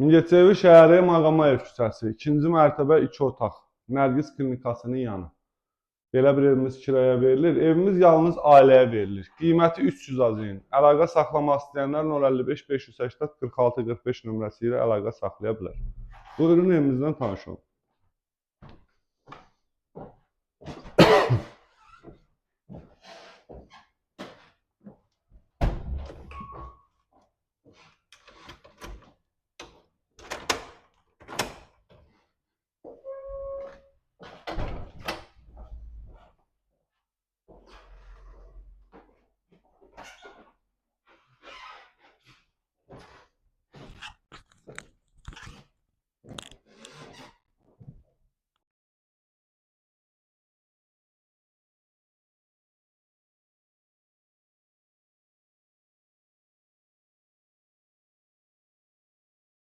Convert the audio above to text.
Mingəçevir şəhəri Maqamayev küçəsi, 2-ci mərtəbə 2 otaq, Nərgiz klinikasının yanı. Belə bir evimiz kiraya verilir. Evimiz yalnız ailəyə verilir. Qiyməti 300 azin. Əlaqə saxlamaq istəyənlər 055 580 46 45 nömrəsi ilə əlaqə saxlaya bilər. Buyurun evimizdən tanış olun.